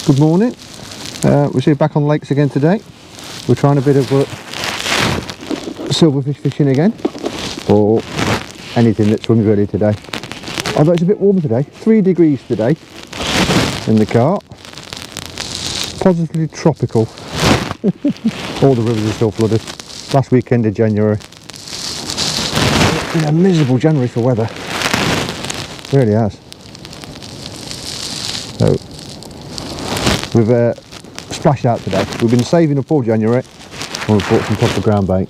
Good morning. We're here back on lakes again today. We're trying a bit of silverfish fishing again, or anything that swims really today. Although it's a bit warmer today, 3 degrees today in the car. Positively tropical. All the rivers are still flooded. Last weekend of January. It's been a miserable January for weather. It really has. So we've splashed out today. We've been saving up all January and we've bought some proper ground bait.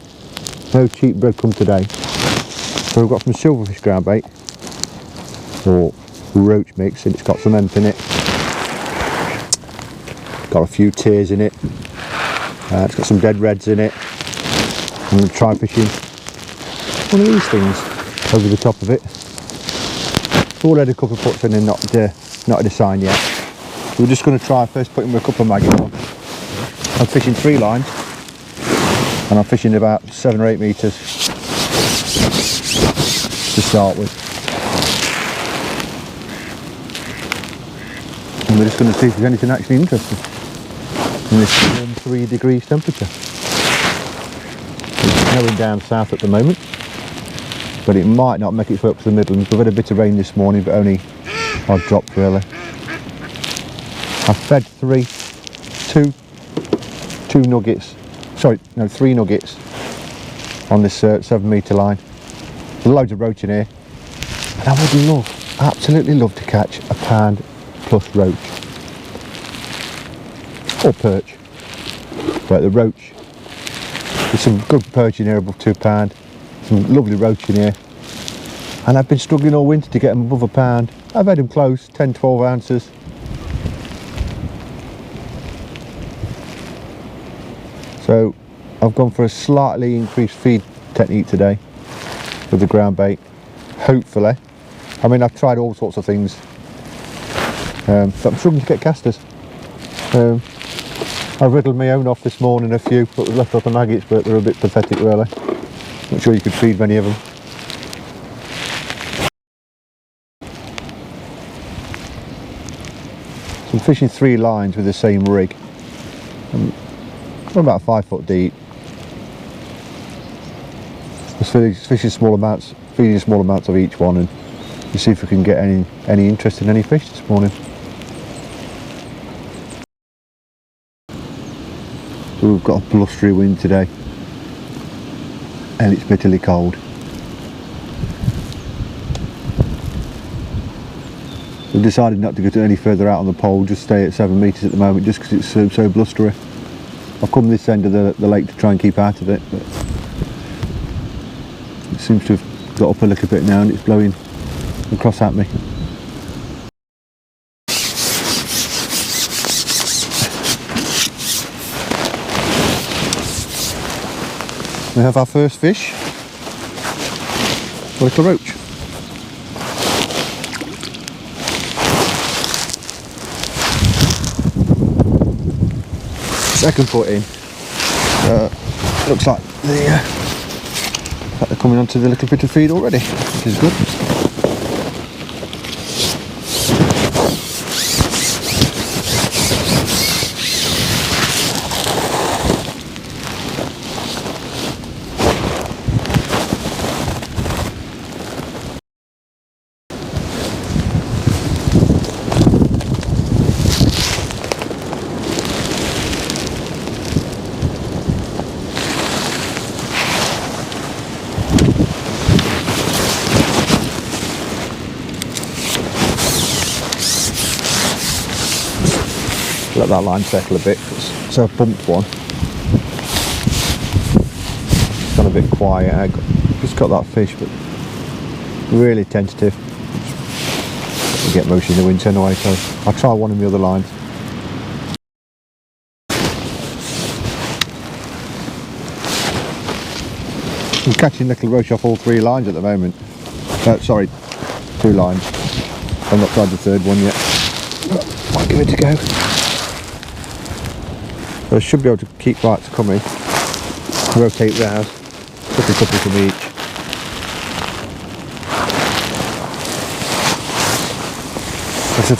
No cheap breadcrumb today. So we've got some silverfish ground bait or roach mix, and it's got some hemp in it. Got a few tears in it. It's got some dead reds in it. I'm going to try fishing one of these things over the top of it. All had a couple of puts in and not at a sign yet. So we're just going to try first putting with a couple of maggots on. I'm fishing 3 lines and I'm fishing about 7 or 8 metres to start with. And we're just going to see if there's anything actually interesting in this warm 3 degrees temperature. It's snowing down south at the moment, but it might not make its way up to the Midlands. We've had a bit of rain this morning, but only odd drops really. I've fed 3 nuggets, sorry, no, 3 nuggets on this 7 metre line. There's loads of roach in here, and I would absolutely love to catch a £1 plus roach or perch. But the roach, there's some good perch in here above £2, some lovely roach in here, and I've been struggling all winter to get them above £1. I've had them close, 10-12 ounces. So I've gone for a slightly increased feed technique today with the ground bait, hopefully. I mean, I've tried all sorts of things, but I'm struggling to get casters. I riddled my own off this morning a few, but we've left off the maggots, but they're a bit pathetic really. Not sure you could feed many of them. So I'm fishing 3 lines with the same rig. I'm about 5 foot deep. Just fishing small amounts, feeding small amounts of each one, and you see if we can get any interest in any fish this morning. So we've got a blustery wind today, and it's bitterly cold. We've decided not to go any further out on the pole, just stay at 7 metres at the moment, just because it's so blustery. I've come this end of the lake to try and keep out of it, but it seems to have got up a little bit now and it's blowing across at me. We have our first fish, a little roach. Second put in, looks like they're coming onto the little bit of feed already, which is good. Let that line settle a bit, so I pumped one. It's gone a bit quiet. I just got that fish, but really tentative. You get motion in the winter anyway, so I'll try one of the other lines. I'm catching little roach off all 3 lines at the moment. Sorry, 2 lines. I've not tried the 3rd one yet. Might give it a go. So I should be able to keep bites coming, rotate round, put a couple from each. There's a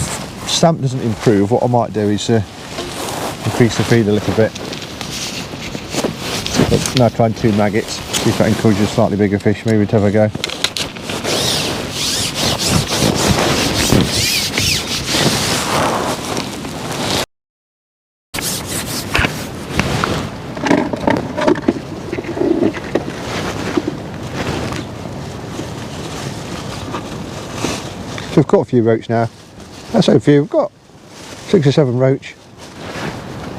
stamp doesn't improve, what I might do is increase the feed a little bit. But now trying 2 maggots, see if that encourages a slightly bigger fish maybe to have a go. So we've caught a few roach now. That's so few, we've got 6 or 7 roach.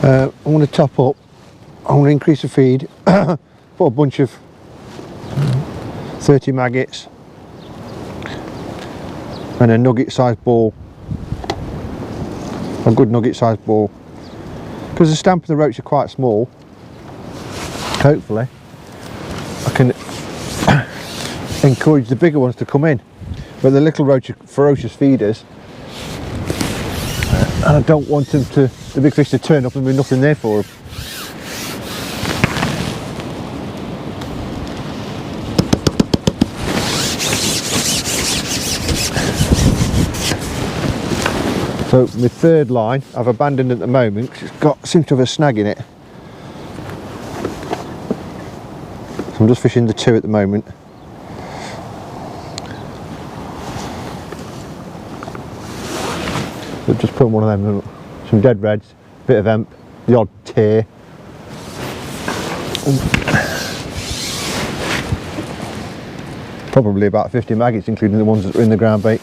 I want to top up, I want to increase the feed, put a bunch of 30 maggots and a nugget sized ball, a good nugget sized ball, because the stamp and the roach are quite small. Hopefully I can encourage the bigger ones to come in, but the little roach are ferocious feeders and I don't want them to, the big fish to turn up and be nothing there for them. So my third line I've abandoned at the moment because it's seems to have a snag in it. So I'm just fishing the 2 at the moment. So just put one of them, some dead reds, bit of hemp, the odd tear. Probably about 50 maggots including the ones that are in the ground bait.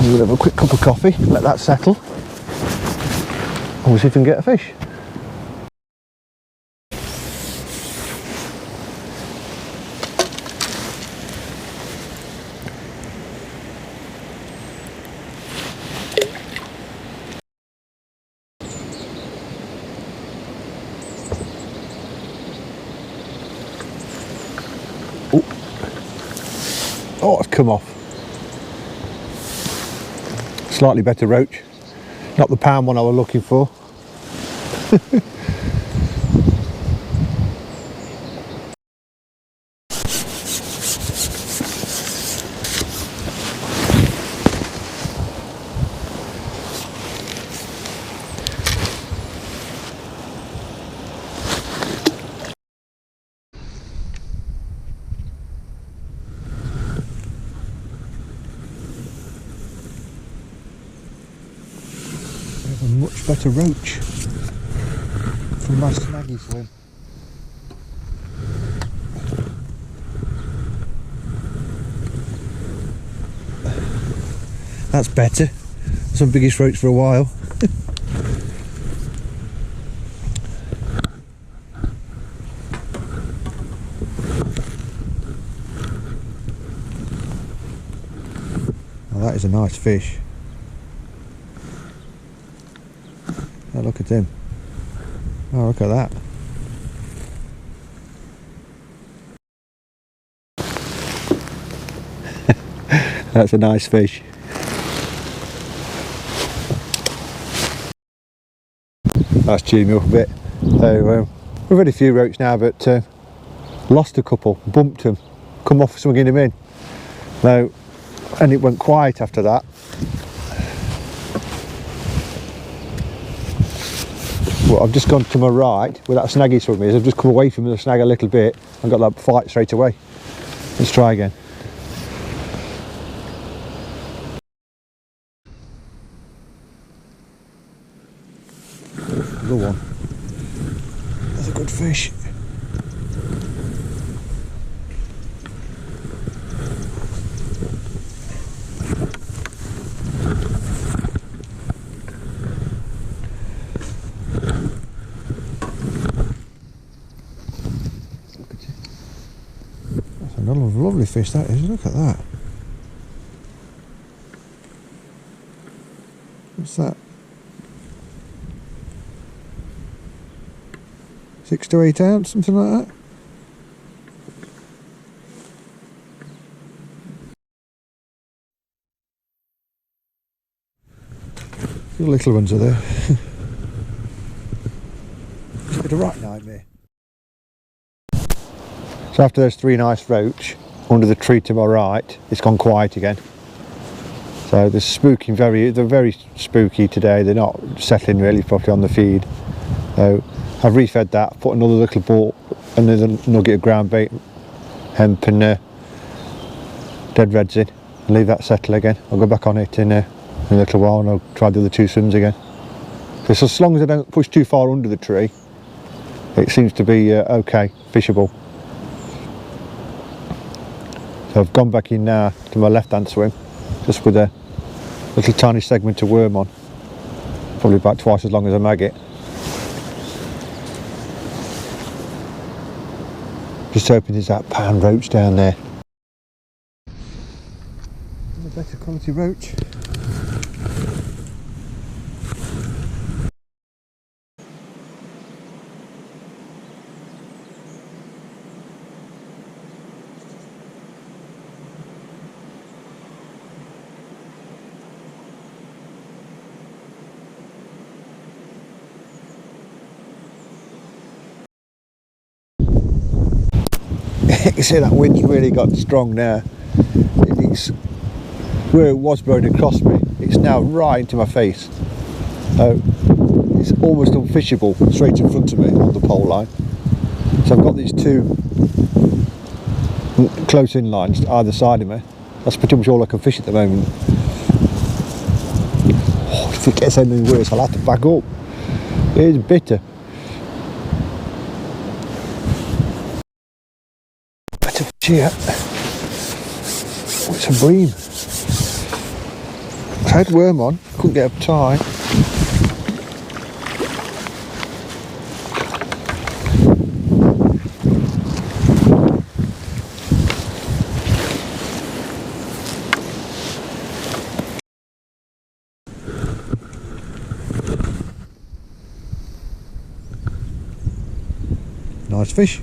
We'll have a quick cup of coffee, let that settle, and we'll see if we can get a fish. Oh, it's come off. Slightly better roach, not the pound one I was looking for. A much better roach from my snaggy swim. That's better. That's my biggest roach for a while. Well, that is a nice fish. Oh, look at him. Oh, look at that. That's a nice fish. That's cheered me up a bit. So we've had a few roach now, but lost a couple, bumped them, come off swinging them in. Now, and it went quiet after that. Well, I've just gone to my right where that snaggy swim is. I've just come away from the snag a little bit and got that fight straight away. Let's try again. Good one. That's a good fish. Another lovely fish that is, look at that. What's that? 6 to 8 ounce, something like that. The little ones are there. It's a right nightmare. So after those 3 nice roach under the tree to my right, it's gone quiet again. So they're very spooky today. They're not settling really properly on the feed. So I've refed that, put another little ball, another nugget of ground bait, hemp and dead reds in, and leave that settle again. I'll go back on it in a little while and I'll try the other 2 swims again. So as long as I don't push too far under the tree, it seems to be okay, fishable. So I've gone back in now to my left hand swim, just with a little tiny segment of worm on, probably about twice as long as a maggot. Just hoping there's that pound roach down there. A better quality roach. You can see that wind's really got strong now. It's where it was blowing across me, it's now right into my face. So it's almost unfishable straight in front of me on the pole line. So I've got these 2 close in lines either side of me. That's pretty much all I can fish at the moment. Oh, if it gets any worse, I'll have to back up. It is bitter. Yeah. Oh, it's a bream. I had worm on, couldn't get up tight. Nice fish.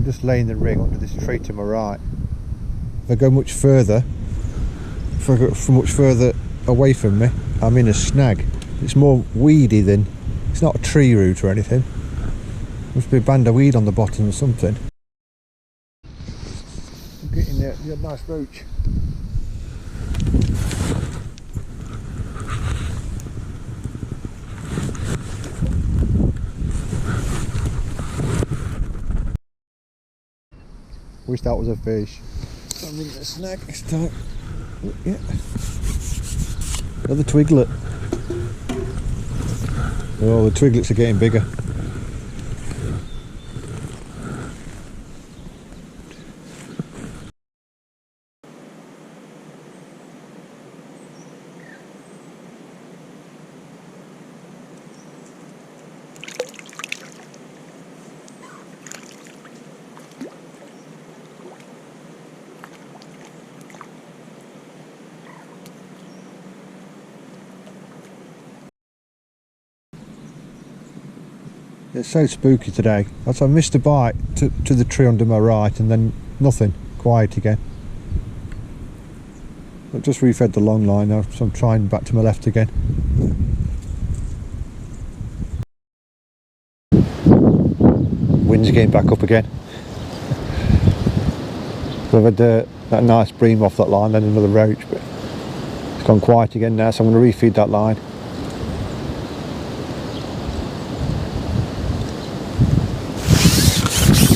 Just laying the ring under this tree to my right. If I go much further, much further away from me, I'm in a snag. It's more weedy than, it's not a tree root or anything. Must be a band of weed on the bottom or something. I'm getting there, you had a nice roach. Wish that was a fish. I'm in the snag this time. Yeah. Another twiglet. Oh, the twiglets are getting bigger. It's so spooky today. I missed a bite to the tree under my right and then nothing, quiet again. I've just refed the long line now, so I'm trying back to my left again. Wind's getting back up again. So I've had that nice bream off that line, then another roach, but it's gone quiet again now, so I'm going to refeed that line.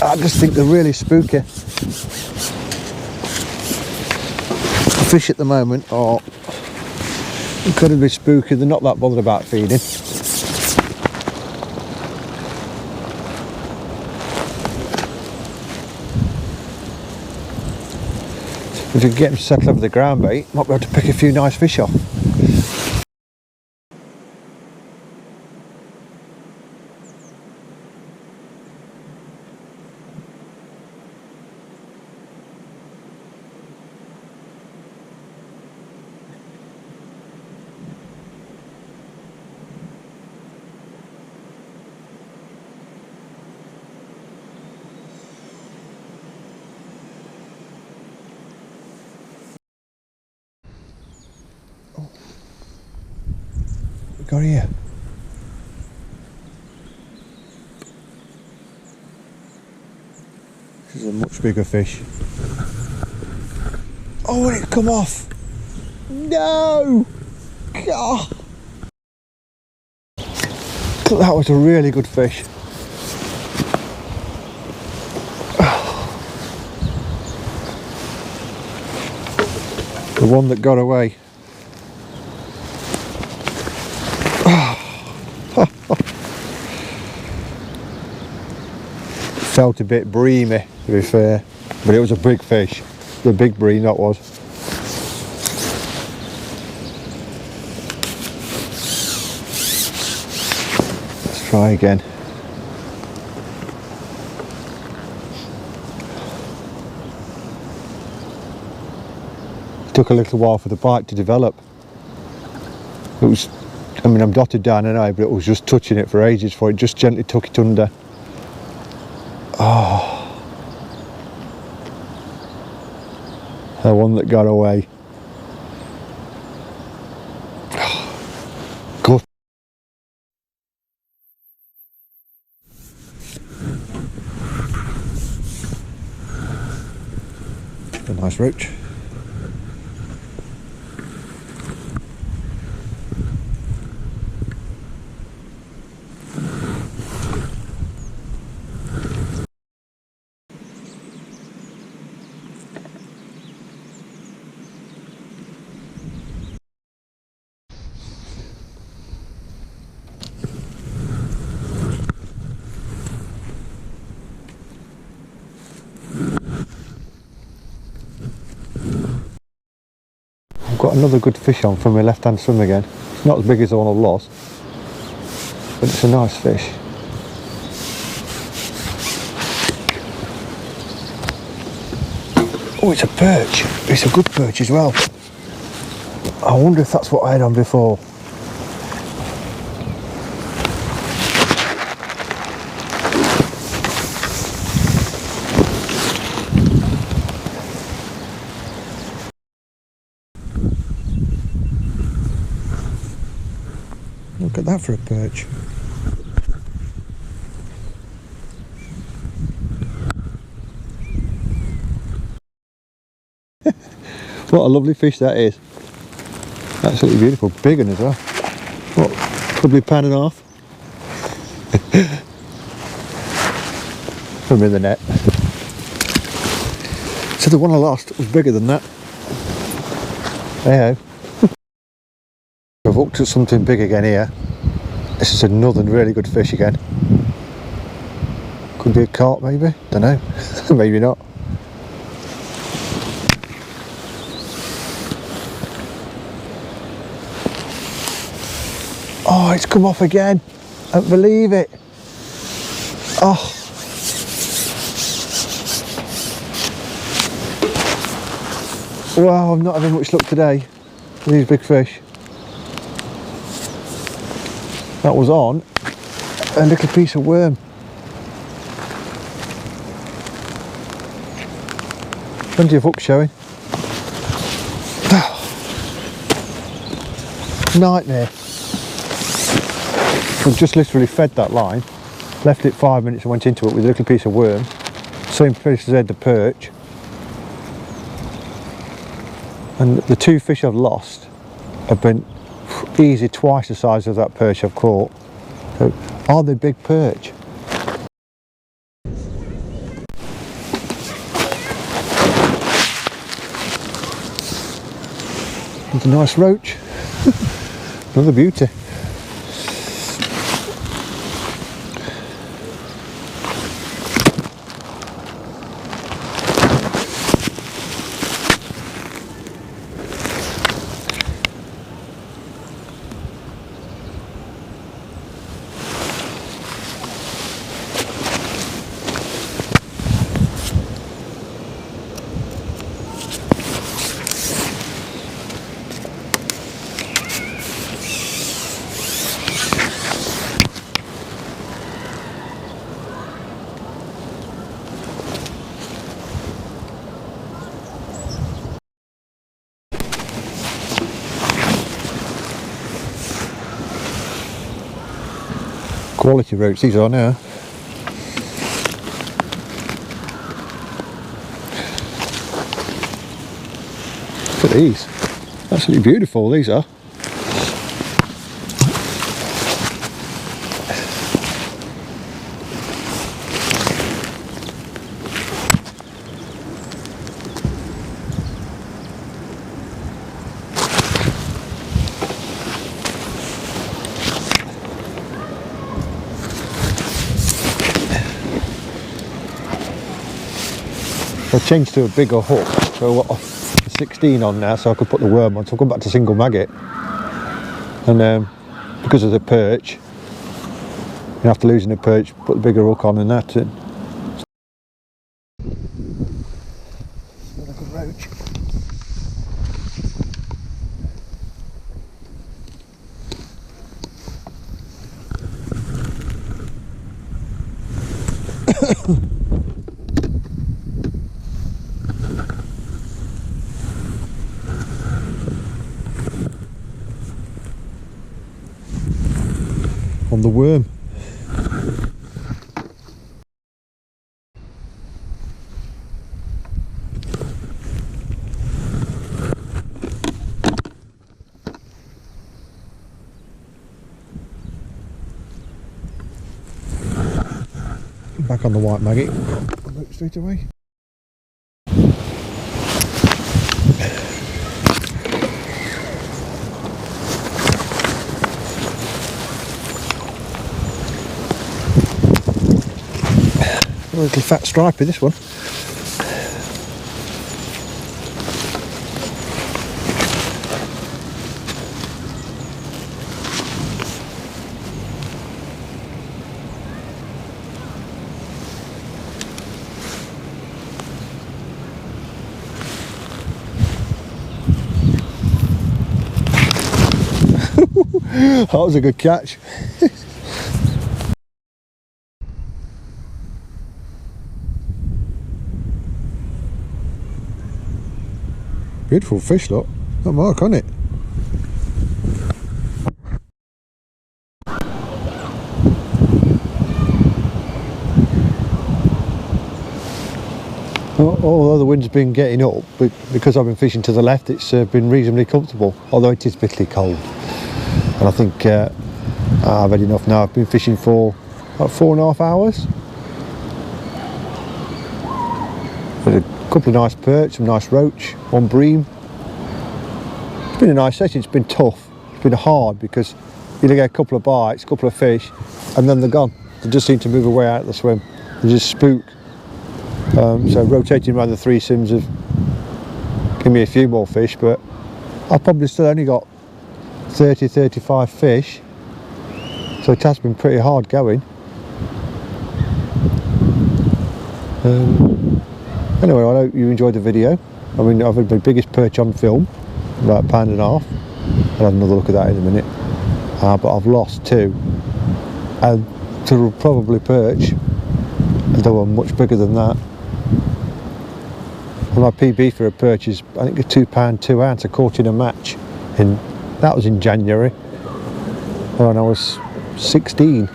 I just think they're really spooky. The fish at the moment are incredibly spooky. They're not that bothered about feeding. If you can get them to settle over the ground bait, might be able to pick a few nice fish off. We got here. This is a much bigger fish. Oh, and it come off. No! God. That was a really good fish. The one that got away. Felt a bit breamy, to be fair, but it was a big fish. The big bream that was. Let's try again. It took a little while for the bite to develop. It was, I mean, I'm dotted down an eye, but it was just touching it for ages before it just gently took it under. Oh, the one that got away. Good. A nice roach. Got another good fish on from my left hand swim again. It's not as big as the one I lost, but it's a nice fish. Oh, it's a perch. It's a good perch as well. I wonder if that's what I had on before. Look at that for a perch. What a lovely fish that is. Absolutely beautiful. Big one as well. What, probably £1.5? From in the net. So the one I lost was bigger than that. Hey-ho. I've hooked at something big again here. This is another really good fish again. Could be a carp maybe, don't know. Maybe not. Oh, it's come off again. I don't believe it. Oh. Wow, I'm not having much luck today with these big fish. That was on a little piece of worm. Plenty of hooks showing. Nightmare. I've just literally fed that line, left it 5 minutes and went into it with a little piece of worm. Same fish as I had the perch. And the two fish I've lost have been easy twice the size of that perch I've caught. So, are they big perch? It's a nice roach. Another beauty. Quality roach these are now. Look at these. Absolutely beautiful these are. I changed to a bigger hook, so I've got a 16 on now, so I could put the worm on. So I've gone back to single maggot, and because of the perch, you after losing the perch, put the bigger hook on, and that's it. Another good roach. On the worm. Back on the white maggot. Straight away. A little fat stripey this one. That was a good catch. Beautiful fish, look. That mark on it. Although the wind's been getting up, but because I've been fishing to the left, it's been reasonably comfortable, although it is bitterly cold. And I think I've had enough now. I've been fishing for about 4.5 hours. With a couple of nice perch, some nice roach, one bream. It's been a nice session. It's been tough. It's been hard because you get a couple of bites, a couple of fish, and then they're gone. They just seem to move away out of the swim. They just spook. So rotating around the 3 sims have given me a few more fish, but I've probably still only got 30-35 fish, so it has been pretty hard going. Anyway, I hope you enjoyed the video. I mean, I've had my biggest perch on film, about £1.5. I'll have another look at that in a minute. But I've lost 2, and to probably perch, although I'm much bigger than that. And my PB for a perch is, I think, a £2 2 ounce. I caught in a match that was in January when I was 16.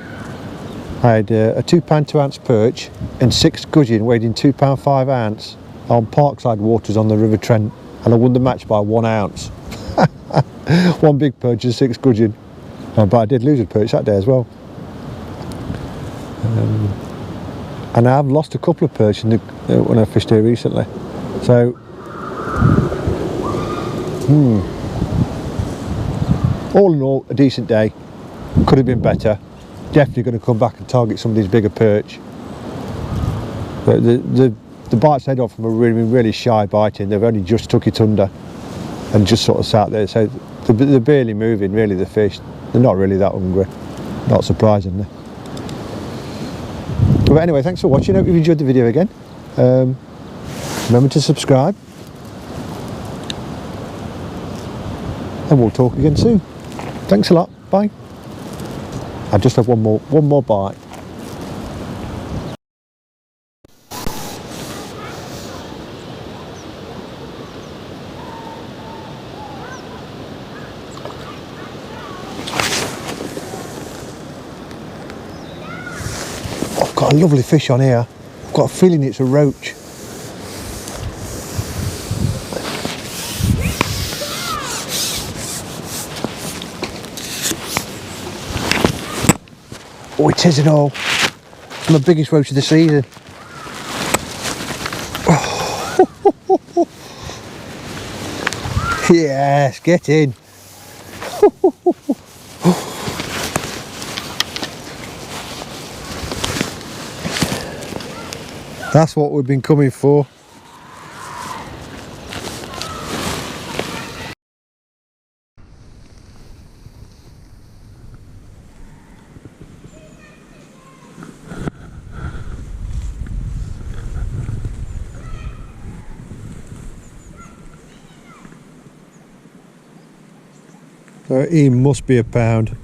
I had a £2 2 ounce perch and 6 gudgeon weighed in £2 5 ounce on Parkside waters on the River Trent, and I won the match by 1 ounce. 1 big perch and 6 gudgeon. But I did lose a perch that day as well. And I have lost a couple of perch when I fished here recently. So, all in all, a decent day. Could have been better. Definitely going to come back and target some of these bigger perch. But the bites they got from a really shy biting. They've only just took it under and just sort of sat there. So they're barely moving, really, the fish. They're not really that hungry, not surprisingly. But anyway, thanks for watching. Hope you've enjoyed the video again. Remember to subscribe, and we'll talk again soon. Thanks a lot. Bye. I just have one more bite. Oh, lovely fish on here. I've got a feeling it's a roach. Oh, it is and all. It's my biggest roach of the season. Oh. Yes, get in. That's what we've been coming for. He must be a pound.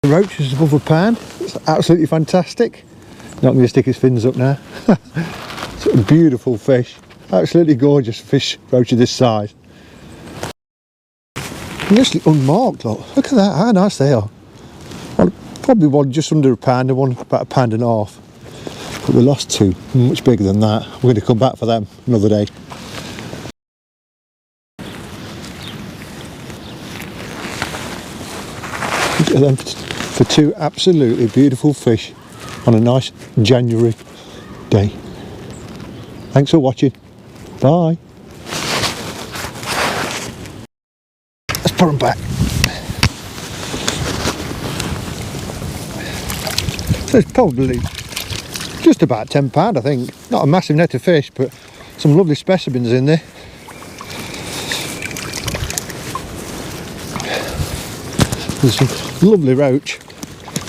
The roach is above a pound. It's absolutely fantastic. Not going to stick his fins up now. It's a beautiful fish. Absolutely gorgeous fish, roach of this size. Mostly unmarked, look at that, how nice they are. Well, probably one just under a pound and one about a pound and a half. But we lost two, much bigger than that. We're going to come back for them another day. Look at them for two absolutely beautiful fish on a nice January day. Thanks for watching. Bye. Let's put them back. So it's probably just about £10, I think. Not a massive net of fish, but some lovely specimens in there. There's some lovely roach,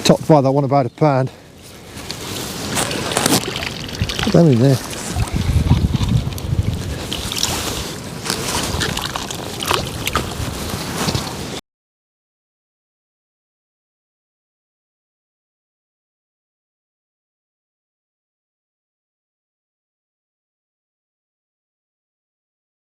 topped by that one about a pound. Put them in there.